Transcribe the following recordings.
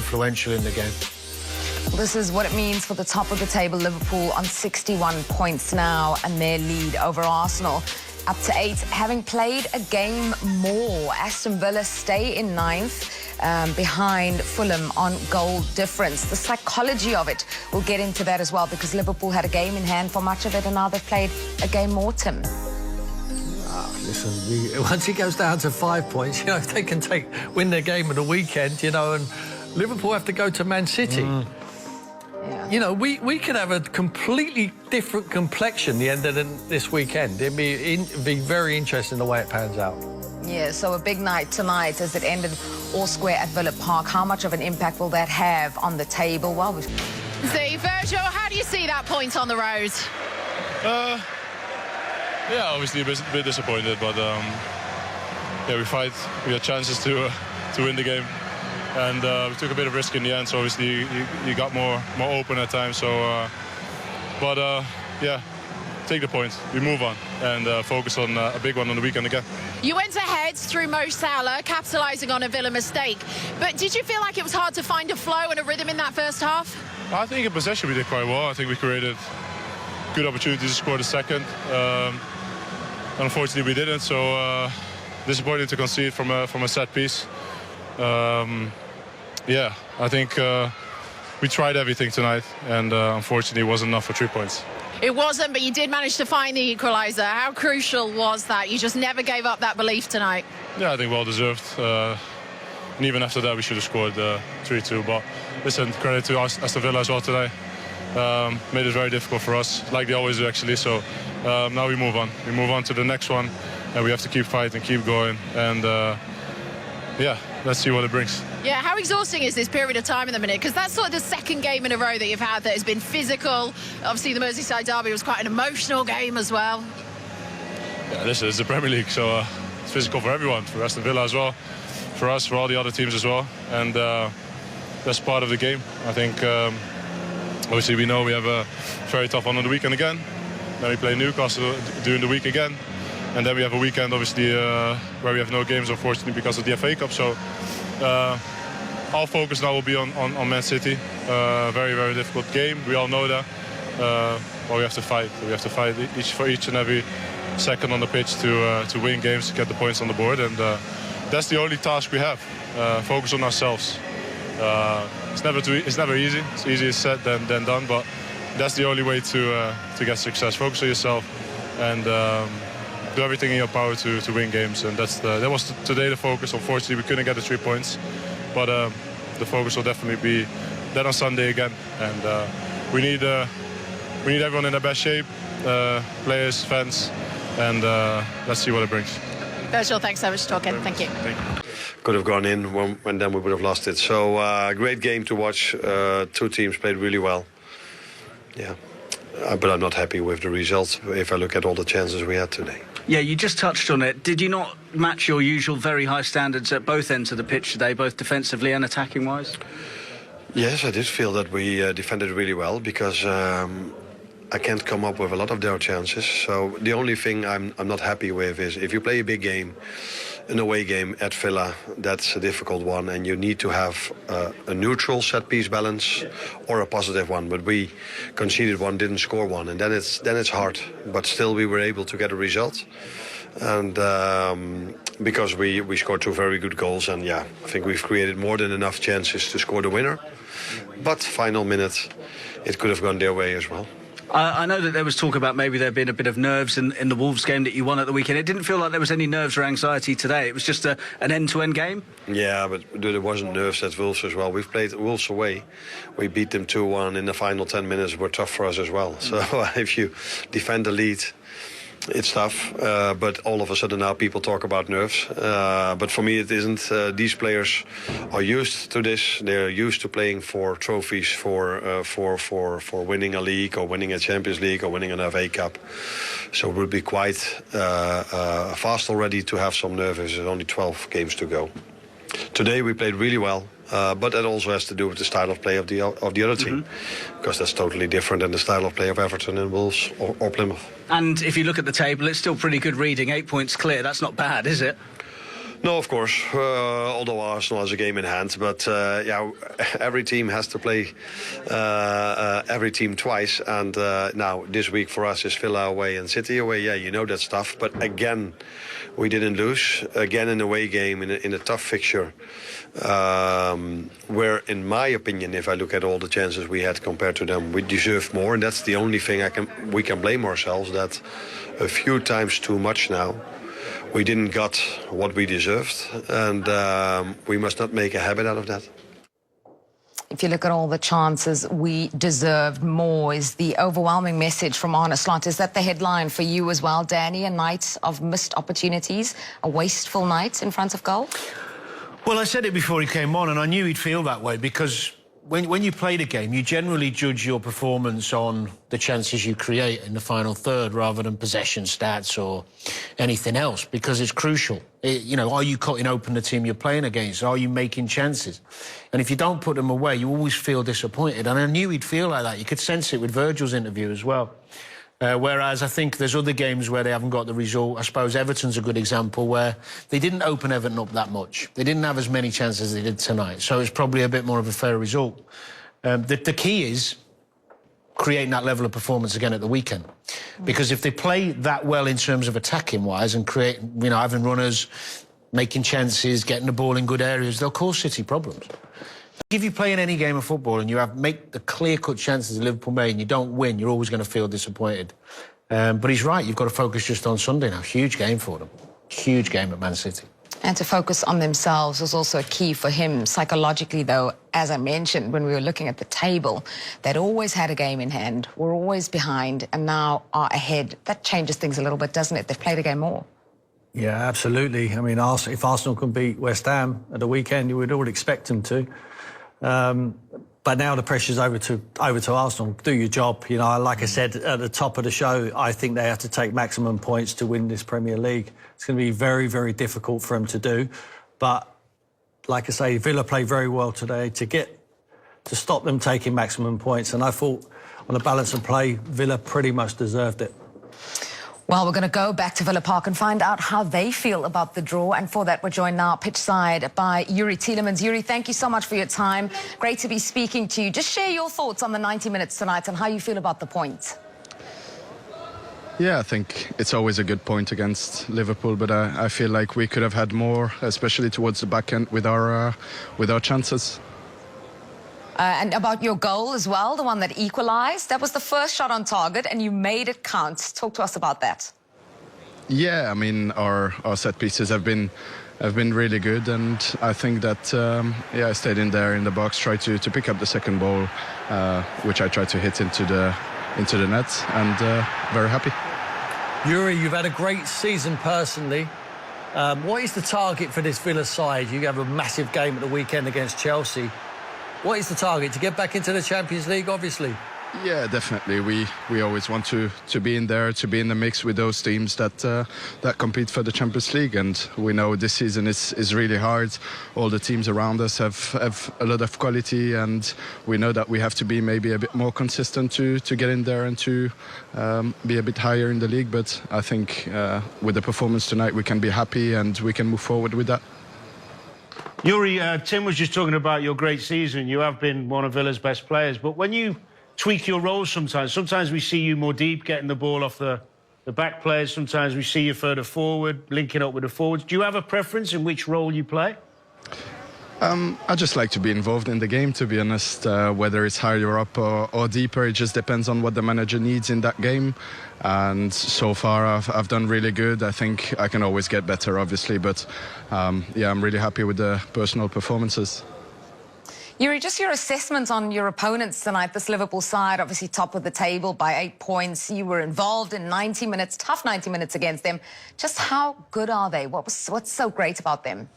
influential in the game. This is what it means for the top of the table. Liverpool on 61 points now, and their lead over Arsenal up to 8, having played a game more. Aston Villa stay in 9th, behind Fulham on goal difference. The psychology of it, we'll get into that as well, because Liverpool had a game in hand for much of it, and now they've played a game more, Tim. Listen, once it goes down to 5 points, you know, if they can win their game of the weekend, you know, and Liverpool have to go to Man City. Yeah. You know, we could have a completely different complexion the end of this weekend. It'd be very interesting the way it pans out. Yeah, so a big night tonight as it ended all square at Villa Park. How much of an impact will that have on the table? Well, Virgil, how do you see that point on the road? Yeah, obviously a bit disappointed, but yeah, we fight. We had chances to win the game, and we took a bit of risk in the end. So obviously you got more open at times. So, yeah, take the point. We move on and focus on a big one on the weekend again. You went ahead through Mo Salah, capitalising on a Villa mistake. But did you feel like it was hard to find a flow and a rhythm in that first half? I think in possession we did quite well. I think we created good opportunities to score the second. Unfortunately, we didn't. So disappointed to concede from a set piece. Yeah, I think we tried everything tonight, and unfortunately, it wasn't enough for 3 points. It wasn't, but you did manage to find the equaliser. How crucial was that? You just never gave up that belief tonight. Yeah, I think well deserved. And even after that, we should have scored 3-2. But listen, credit to Aston Villa as well today. Made it very difficult for us, like they always do actually. So now we move on. We move on to the next one, and we have to keep fighting, keep going, and yeah, let's see what it brings. Yeah, how exhausting is this period of time in the minute? Because that's sort of the second game in a row that you've had that has been physical. Obviously, the Merseyside derby was quite an emotional game as well. Yeah, listen, it's the Premier League, so it's physical for everyone, for Aston Villa as well, for us, for all the other teams as well, and that's part of the game. I think obviously we know we have a very tough one on the weekend again. Then we play Newcastle during the week again. And then we have a weekend, obviously, where we have no games, unfortunately, because of the FA Cup. So our focus now will be on Man City. Very, very difficult game. We all know that. But we have to fight. We have to fight for each and every second on the pitch to win games, to get the points on the board. And that's the only task we have. Focus on ourselves. It's never easy. It's easier said than done. But that's the only way to get success. Focus on yourself and do everything in your power to win games, and that was today the focus. Unfortunately, we couldn't get the 3 points, but the focus will definitely be that on Sunday again. And we need everyone in their best shape, players, fans, and let's see what it brings. Virgil, thanks so much for talking. Thank you. Thank you. Could have gone in when then we would have lost it. So great game to watch. 2 teams played really well. Yeah. But I'm not happy with the results if I look at all the chances we had today. Yeah, you just touched on it. Did you not match your usual very high standards at both ends of the pitch today, both defensively and attacking-wise? Yes, I did feel that we defended really well because I can't come up with a lot of their chances. So the only thing I'm not happy with is if you play a big game, an away game at Villa, that's a difficult one, and you need to have a neutral set-piece balance or a positive one. But we conceded one, didn't score one, and then it's hard. But still, we were able to get a result, and because we scored 2 very good goals, and yeah, I think we've created more than enough chances to score the winner. But final minute, it could have gone their way as well. I know that there was talk about maybe there being a bit of nerves in the Wolves game that you won at the weekend. It didn't feel like there was any nerves or anxiety today. It was just an end-to-end game. Yeah, but there wasn't nerves at Wolves as well. We've played Wolves away. We beat them 2-1 in the final 10 minutes. Were tough for us as well. So if you defend the lead, it's tough. But all of a sudden now people talk about nerves. But for me it isn't. These players are used to this. They're used to playing for trophies, for winning a league or winning a Champions League or winning an FA Cup. So we'll be quite fast already to have some nerves. There's only 12 games to go. Today we played really well. But that also has to do with the style of play of the other team, because that's totally different than the style of play of Everton and Wolves or Plymouth. And if you look at the table, it's still pretty good reading. 8 points clear. That's not bad, is it? No, of course. Although Arsenal has a game in hand, but yeah, every team has to play every team twice. And now this week for us is Villa away and City away. Yeah, you know that stuff. But again, we didn't lose. Again, an away game in a tough fixture, where, in my opinion, if I look at all the chances we had compared to them, we deserve more. And that's the only thing we can blame ourselves, that a few times too much now we didn't got what we deserved, and we must not make a habit out of that. If you look at all the chances, we deserved more is the overwhelming message from Arne. Is that the headline for you as well, Danny? A night of missed opportunities, a wasteful night in front of goal? Well, I said it before he came on, and I knew he'd feel that way, because when you play the game, you generally judge your performance on the chances you create in the final third rather than possession stats or anything else, because it's crucial. You know, are you cutting open the team you're playing against? Are you making chances? And if you don't put them away, you always feel disappointed. And I knew he'd feel like that. You could sense it with Virgil's interview as well. Whereas I think there's other games where they haven't got the result. I suppose Everton's a good example, where they didn't open Everton up that much. They didn't have as many chances as they did tonight. So it's probably a bit more of a fair result. The key is creating that level of performance again at the weekend. Because if they play that well in terms of attacking-wise and create, you know, having runners, making chances, getting the ball in good areas, they'll cause City problems. If you play in any game of football and you make the clear-cut chances Liverpool made and you don't win, you're always going to feel disappointed. But he's right, you've got to focus just on Sunday now. Huge game for them. Huge game at Man City. And to focus on themselves was also a key for him. Psychologically, though, as I mentioned, when we were looking at the table, they'd always had a game in hand, were always behind, and now are ahead. That changes things a little bit, doesn't it? They've played a game more. Yeah, absolutely. I mean, if Arsenal can beat West Ham at the weekend, you would all expect them to. But now the pressure's over to Arsenal. Do your job. You know, like I said at the top of the show, I think they have to take maximum points to win this Premier League. It's going to be very, very difficult for them to do. But like I say, Villa played very well today to stop them taking maximum points. And I thought, on the balance of play, Villa pretty much deserved it. Well, we're going to go back to Villa Park and find out how they feel about the draw. And for that, we're joined now pitch side by Youri Tielemans. Youri, thank you so much for your time. Great to be speaking to you. Just share your thoughts on the 90 minutes tonight and how you feel about the point. Yeah, I think it's always a good point against Liverpool, but I feel like we could have had more, especially towards the back end with our chances. And about your goal as well, the one that equalised, that was the first shot on target and you made it count. Talk to us about that. Yeah, I mean, our set pieces have been really good, and I think that I stayed in there in the box, tried to pick up the second ball, which I tried to hit into the net, and very happy. Youri, you've had a great season personally. What is the target for this Villa side? You have a massive game at the weekend against Chelsea. What is the target? To get back into the Champions League, obviously? Yeah, definitely. We always want to be in there, to be in the mix with those teams that compete for the Champions League. And we know this season is really hard. All the teams around us have a lot of quality, and we know that we have to be maybe a bit more consistent to get in there and to be a bit higher in the league. But I think with the performance tonight, we can be happy and we can move forward with that. Youri, Tim was just talking about your great season. You have been one of Villa's best players, but when you tweak your roles sometimes we see you more deep, getting the ball off the back players. Sometimes we see you further forward, linking up with the forwards. Do you have a preference in which role you play? I just like to be involved in the game, to be honest. Whether it's higher up or deeper, it just depends on what the manager needs in that game. And so far, I've done really good. I think I can always get better, obviously, but yeah, I'm really happy with the personal performances. Youri, just your assessment on your opponents tonight, this Liverpool side, obviously top of the table by 8 points. You were involved in 90 minutes, tough 90 minutes against them. Just how good are they? What's so great about them?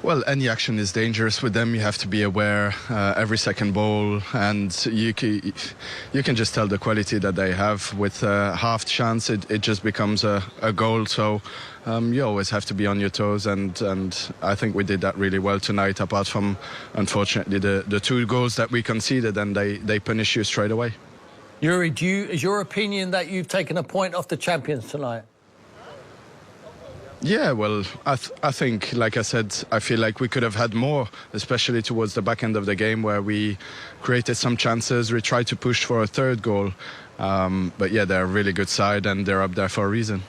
Well, any action is dangerous with them. You have to be aware every second ball, and you can just tell the quality that they have. With half chance, it just becomes a goal. So you always have to be on your toes, and I think we did that really well tonight, apart from, unfortunately, the 2 goals that we conceded, and they punish you straight away. Youri, is your opinion that you've taken a point off the champions tonight? Yeah, well, I think, like I said, I feel like we could have had more, especially towards the back end of the game where we created some chances. We tried to push for a third goal. But yeah, they're a really good side and they're up there for a reason.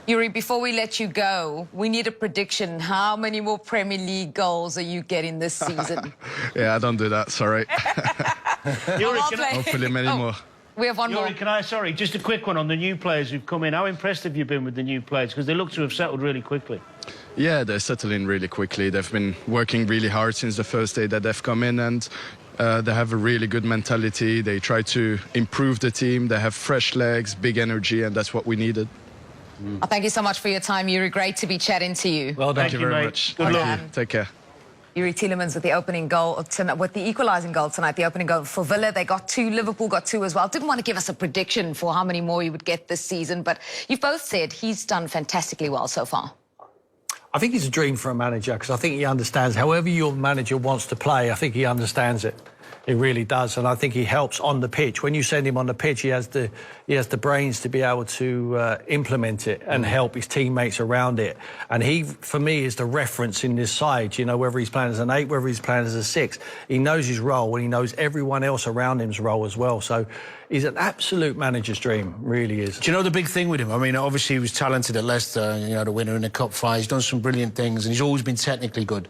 Youri, before we let you go, we need a prediction. How many more Premier League goals are you getting this season? Yeah, I don't do that, sorry. Youri, Hopefully many more. We have one Youri, more. sorry, just a quick one on the new players who've come in. How impressed have you been with the new players? Because they look to have settled really quickly. Yeah, they settle in really quickly. They've been working really hard since the first day that they've come in, and they have a really good mentality. They try to improve the team. They have fresh legs, big energy, and that's what we needed. Thank you so much for your time, Youri. Great to be chatting to you. Well done. Thank you very much. Good luck. Thank you. Take care. Youri Tielemans with the opening goal tonight, with the equalising goal tonight, the opening goal for Villa. They got 2, Liverpool got 2 as well. Didn't want to give us a prediction for how many more he would get this season, but you've both said he's done fantastically well so far. I think it's a dream for a manager because I think he understands however your manager wants to play. I think he understands it. He really does, and I think he helps on the pitch. When you send him on the pitch, he has the brains to be able to implement it and help his teammates around it. And he, for me, is the reference in this side. You know, whether he's playing as an 8, whether he's playing as a 6, he knows his role and he knows everyone else around him's role as well. So he's an absolute manager's dream, really is. Do you know the big thing with him? I mean, obviously he was talented at Leicester, you know, the winner in the Cup final. He's done some brilliant things and he's always been technically good.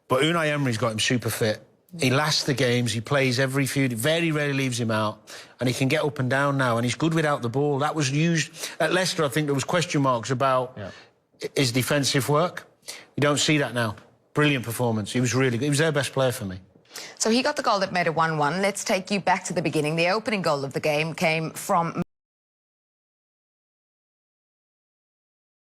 But Unai Emery's got him super fit. He lasts the games, he plays every few, very rarely leaves him out, and he can get up and down now, and he's good without the ball. That was used at Leicester. I think there was question marks about his defensive work. You don't see that now. Brilliant performance. He was really good. He was their best player for me. So he got the goal that made it 1-1. Let's take you back to the beginning. The opening goal of the game came from